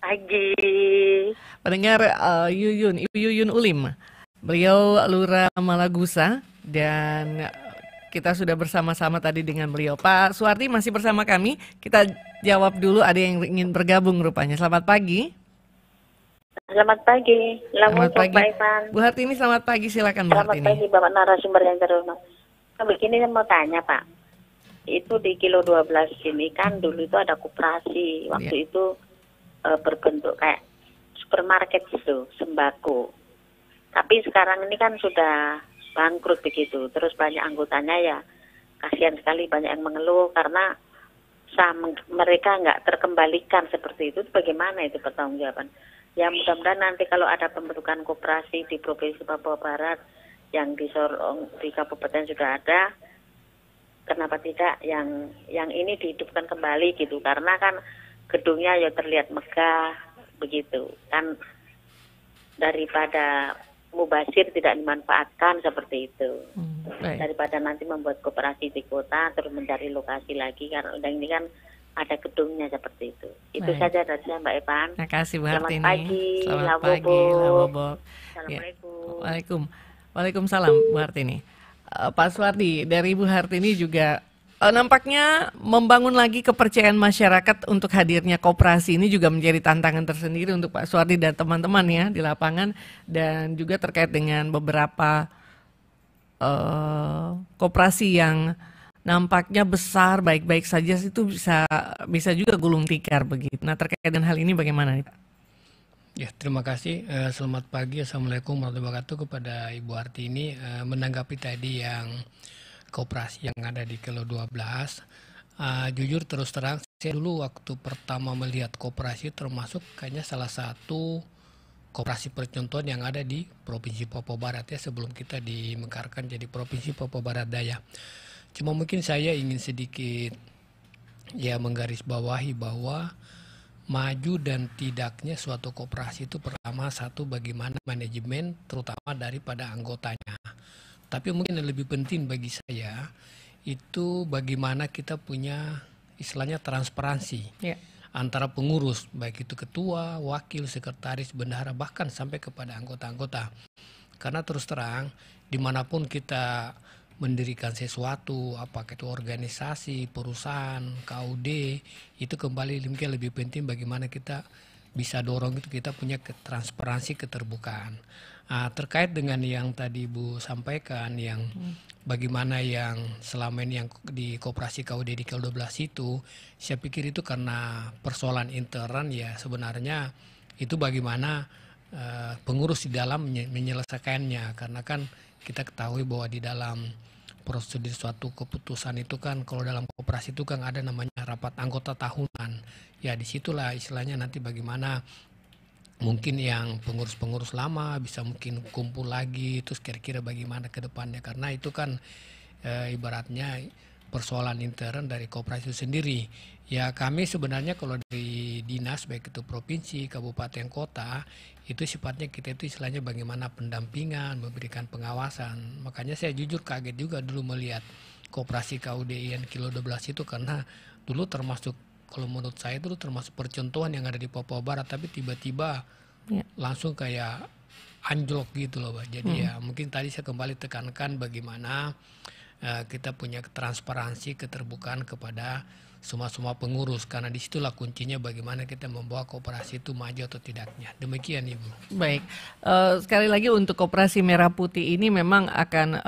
pagi. Pendengar Ibu Yuyun Ulim, beliau Lurah Malagusa dan kita sudah bersama-sama tadi dengan beliau. Pak Suwardi masih bersama kami. Kita jawab dulu, ada yang ingin bergabung rupanya. Selamat pagi. Selamat pagi. Selamat pagi. Pak Ivan. Bu Hartini, selamat pagi. Silakan Bu Selamat Hartini. pagi Bapak narasumber yang terhormat. Begini saya mau tanya Pak. Itu di kilo 12 ini kan dulu itu ada koperasi. Waktu itu berbentuk kayak supermarket gitu, sembako. Tapi sekarang ini kan sudah bangkrut begitu. Terus banyak anggotanya ya kasihan sekali, banyak yang mengeluh karena mereka nggak terkembalikan seperti itu. Bagaimana itu pertanggungjawaban? Ya mudah-mudahan nanti kalau ada pembentukan koperasi di Provinsi Papua Barat yang di Sorong, di Kabupaten sudah ada, kenapa tidak yang ini dihidupkan kembali gitu? Karena kan gedungnya ya terlihat megah begitu kan, daripada mubazir tidak dimanfaatkan seperti itu. Daripada nanti membuat koperasi di kota terus mencari lokasi lagi, karena ini kan ada gedungnya seperti itu. Itu saja dari saya Mbak Evan. Terima kasih Bu Hartini. Selamat pagi. Selamat pagi. Labobok. Assalamualaikum. Waalaikumsalam Bu Hartini. Pak Suwardi, dari Bu Hartini juga nampaknya membangun lagi kepercayaan masyarakat untuk hadirnya koperasi ini juga menjadi tantangan tersendiri untuk Pak Suwardi dan teman-teman ya di lapangan, dan juga terkait dengan beberapa koperasi yang nampaknya besar baik-baik saja itu bisa juga gulung tikar begitu. Nah, terkait dengan hal ini bagaimana nih Pak? Ya, terima kasih. Selamat pagi. Assalamualaikum warahmatullahi wabarakatuh kepada Ibu Hartini. Menanggapi tadi yang koperasi yang ada di kilo 12, jujur terus terang saya dulu waktu pertama melihat koperasi termasuk kayaknya salah satu koperasi percontohan yang ada di Provinsi Papua Barat ya, sebelum kita dimekarkan jadi Provinsi Papua Barat Daya. Cuma mungkin saya ingin sedikit ya menggarisbawahi bahwa maju dan tidaknya suatu koperasi itu pertama satu bagaimana manajemen terutama daripada anggotanya. Tapi mungkin yang lebih penting bagi saya itu bagaimana kita punya istilahnya transparansi antara pengurus, baik itu ketua, wakil, sekretaris, bendahara, bahkan sampai kepada anggota-anggota. Karena terus terang dimanapun kita mendirikan sesuatu, apakah itu organisasi, perusahaan, KUD, itu kembali mungkin lebih penting bagaimana kita bisa dorong itu kita punya transparansi, keterbukaan. Terkait dengan yang tadi Bu sampaikan, yang bagaimana yang selama ini yang di koperasi KUD di kilo 12 itu, saya pikir itu karena persoalan intern ya, sebenarnya itu bagaimana pengurus di dalam menyelesaikannya, karena kan kita ketahui bahwa di dalam prosedur suatu keputusan itu kan kalau dalam koperasi itu kan ada namanya rapat anggota tahunan. Ya disitulah istilahnya nanti bagaimana mungkin yang pengurus-pengurus lama bisa mungkin kumpul lagi, terus kira-kira bagaimana ke depannya, karena itu kan ibaratnya persoalan intern dari koperasi itu sendiri. Ya kami sebenarnya kalau dari dinas baik itu provinsi, kabupaten, kota, itu sifatnya kita itu istilahnya bagaimana pendampingan, memberikan pengawasan. Makanya saya jujur kaget juga dulu melihat koperasi KUDIN kilo 12 itu, karena dulu termasuk kalau menurut saya itu termasuk percontohan yang ada di Papua Barat, tapi tiba-tiba langsung kayak anjlok gitu loh Pak. Jadi ya mungkin tadi saya kembali tekankan bagaimana kita punya transparansi, keterbukaan kepada semua pengurus, karena disitulah kuncinya bagaimana kita membawa koperasi itu maju atau tidaknya. Demikian Ibu. Baik, sekali lagi untuk koperasi Merah Putih ini memang akan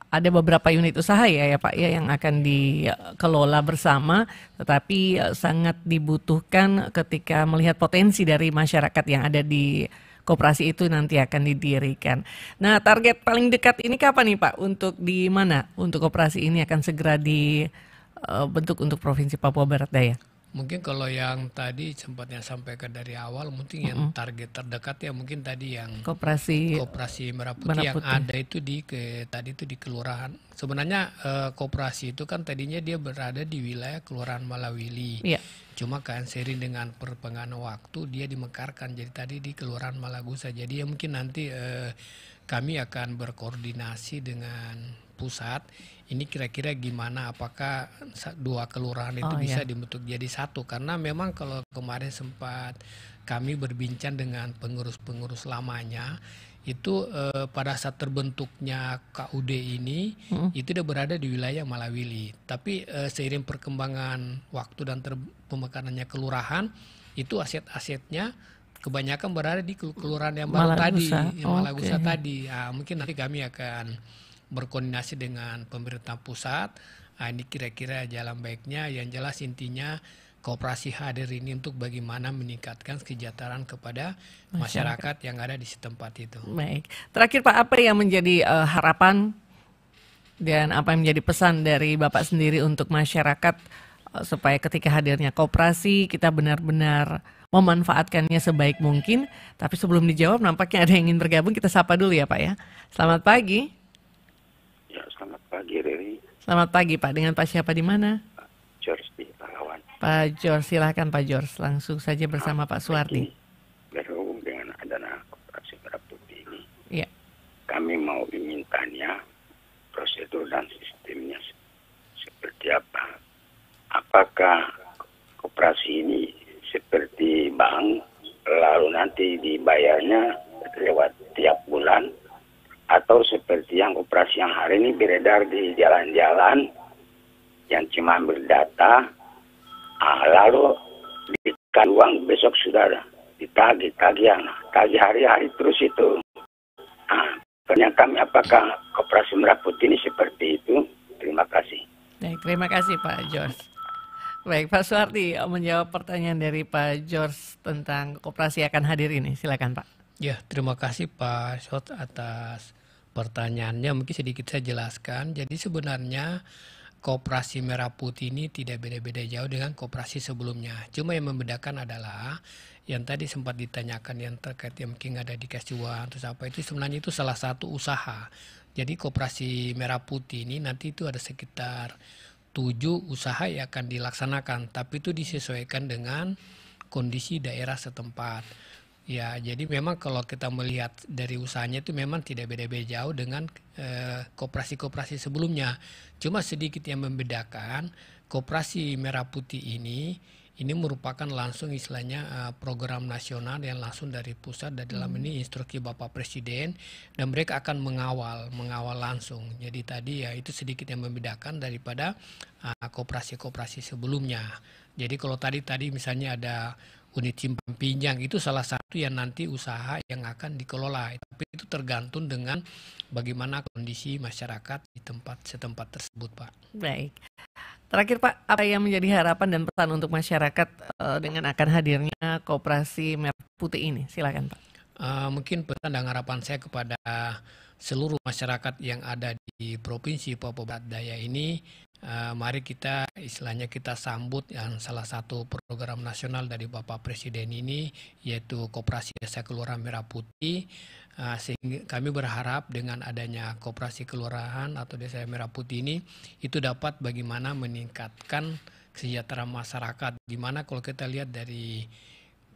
ada beberapa unit usaha ya Pak ya yang akan dikelola bersama, tetapi sangat dibutuhkan ketika melihat potensi dari masyarakat yang ada di koperasi itu nanti akan didirikan. Nah, target paling dekat ini kapan nih Pak? Untuk di mana? Untuk koperasi ini akan segera dibentuk untuk Provinsi Papua Barat Daya? Mungkin kalau yang tadi sempatnya sampaikan dari awal, mungkin yang target terdekat ya mungkin tadi yang koperasi Merah Putih yang ada itu tadi itu di kelurahan. Sebenarnya koperasi itu kan tadinya dia berada di wilayah Kelurahan Malawili. Cuma kan seiring dengan perkembangan waktu dia dimekarkan jadi tadi di Kelurahan Malagusa. Jadi ya mungkin nanti kami akan berkoordinasi dengan pusat, ini kira-kira gimana, apakah dua kelurahan itu bisa dibentuk jadi satu? Karena memang kalau kemarin sempat kami berbincang dengan pengurus-pengurus lamanya, itu pada saat terbentuknya KUD ini itu sudah berada di wilayah Malawili. Tapi seiring perkembangan waktu dan pemekanannya kelurahan, itu aset-asetnya kebanyakan berada di kelurahan yang baru tadi, yang Malagusa tadi. Mungkin nanti kami akan berkoordinasi dengan pemerintah pusat. Ini kira-kira jalan baiknya. Yang jelas intinya koperasi hadir ini untuk bagaimana meningkatkan kesejahteraan kepada masyarakat yang ada di setempat itu. Baik. Terakhir Pak, apa yang menjadi harapan dan apa yang menjadi pesan dari Bapak sendiri untuk masyarakat supaya ketika hadirnya koperasi kita benar-benar memanfaatkannya sebaik mungkin? Tapi sebelum dijawab nampaknya ada yang ingin bergabung, kita sapa dulu ya Pak ya. Selamat pagi. Ya, selamat pagi Riri. Selamat pagi Pak, dengan Pak siapa di mana? George di Pahlawan. Pak George, silahkan Pak George, langsung saja bersama Pak Suwardi. Berhubung dengan adanya koperasi merah putih ini, ya, kami mau ingin tanya prosedur dan sistemnya seperti apa. Apakah koperasi ini seperti bank, lalu nanti dibayarnya lewat tiap bulan, atau seperti yang koperasi yang hari ini beredar di jalan-jalan yang cuma ambil data, lalu dikasih uang besok sudah ditagih hari-hari terus itu. Pertanyaan kami, apakah koperasi merah putih ini seperti itu? Terima kasih. Baik, terima kasih Pak George. Baik, Pak Suwardi menjawab pertanyaan dari Pak George tentang koperasi akan hadir ini. Silakan Pak. Ya, terima kasih Pak Shot atas pertanyaannya. Mungkin sedikit saya jelaskan. Jadi sebenarnya koperasi merah putih ini tidak beda-beda jauh dengan koperasi sebelumnya. Cuma yang membedakan adalah yang tadi sempat ditanyakan yang terkait yang mungkin ada dikasih uang terus apa, itu sebenarnya itu salah satu usaha. Jadi koperasi merah putih ini nanti itu ada sekitar 7 usaha yang akan dilaksanakan, tapi itu disesuaikan dengan kondisi daerah setempat. Ya, jadi memang kalau kita melihat dari usahanya itu memang tidak beda-beda jauh dengan koperasi-koperasi sebelumnya. Cuma sedikit yang membedakan, koperasi merah putih ini merupakan langsung istilahnya program nasional yang langsung dari pusat, dan dalam ini instruksi Bapak Presiden, dan mereka akan mengawal langsung. Jadi tadi ya itu sedikit yang membedakan daripada koperasi-koperasi sebelumnya. Jadi kalau tadi misalnya ada unit simpan pinjam, itu salah satu yang nanti usaha yang akan dikelola, tapi itu tergantung dengan bagaimana kondisi masyarakat di tempat setempat tersebut, Pak. Baik. Terakhir Pak, apa yang menjadi harapan dan pesan untuk masyarakat dengan akan hadirnya koperasi merah putih ini? Silakan Pak. Mungkin pesan dan harapan saya kepada seluruh masyarakat yang ada di Provinsi Papua Barat Daya ini, mari kita istilahnya kita sambut yang salah satu program nasional dari Bapak Presiden ini, yaitu Koperasi Desa Kelurahan Merah Putih. Sehingga kami berharap dengan adanya koperasi kelurahan atau desa merah putih ini, itu dapat bagaimana meningkatkan kesejahteraan masyarakat. Dimana kalau kita lihat dari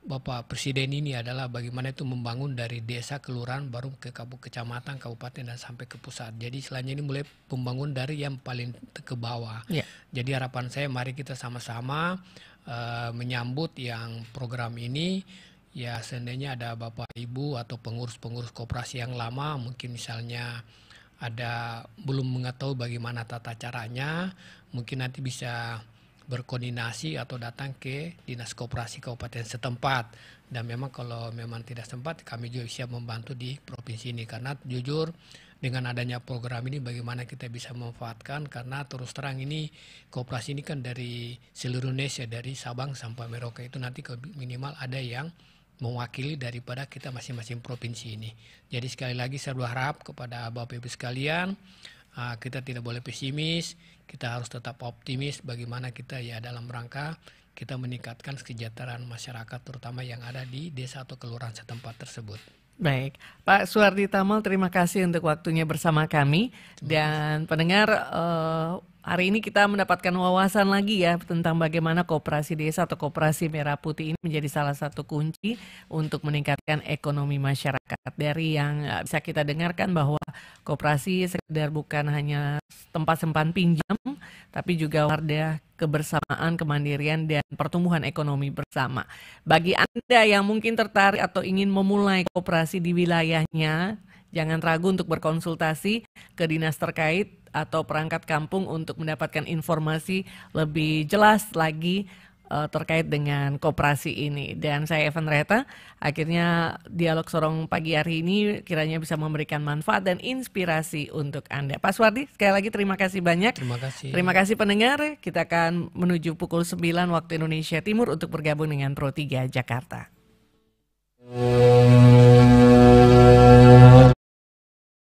Bapak Presiden ini adalah bagaimana itu membangun dari desa, kelurahan, baru ke kecamatan, kabupaten, dan sampai ke pusat. Jadi selanjutnya ini mulai pembangun dari yang paling ke bawah. Yeah. Jadi harapan saya mari kita sama-sama menyambut yang program ini. Ya, seandainya ada Bapak Ibu atau pengurus-pengurus koperasi yang lama, mungkin misalnya ada belum mengetahui bagaimana tata caranya, mungkin nanti bisa berkoordinasi atau datang ke Dinas Koperasi Kabupaten setempat. Dan memang kalau memang tidak sempat, kami juga siap membantu di provinsi ini. Karena jujur dengan adanya program ini bagaimana kita bisa memanfaatkan, karena terus terang ini koperasi ini kan dari seluruh Indonesia, dari Sabang sampai Merauke, itu nanti minimal ada yang mewakili daripada kita masing-masing provinsi ini. Jadi sekali lagi saya berharap kepada Bapak Ibu sekalian, kita tidak boleh pesimis, kita harus tetap optimis bagaimana kita ya dalam rangka kita meningkatkan kesejahteraan masyarakat terutama yang ada di desa atau kelurahan setempat tersebut. Baik, Pak Suwardi Tamal, terima kasih untuk waktunya bersama kami. Dan pendengar, hari ini kita mendapatkan wawasan lagi ya tentang bagaimana koperasi desa atau koperasi merah putih ini menjadi salah satu kunci untuk meningkatkan ekonomi masyarakat. Dari yang bisa kita dengarkan bahwa Koperasi sekedar bukan hanya tempat simpan pinjam, tapi juga wadah kebersamaan, kemandirian, dan pertumbuhan ekonomi bersama. Bagi Anda yang mungkin tertarik atau ingin memulai koperasi di wilayahnya, jangan ragu untuk berkonsultasi ke dinas terkait atau perangkat kampung untuk mendapatkan informasi lebih jelas lagi terkait dengan koperasi ini. Dan saya Evan Reta, akhirnya dialog Sorong pagi hari ini kiranya bisa memberikan manfaat dan inspirasi untuk Anda. Pak Suwardi, sekali lagi terima kasih banyak. Terima kasih. Terima kasih pendengar, kita akan menuju pukul 9 waktu Indonesia Timur untuk bergabung dengan Pro 3 Jakarta.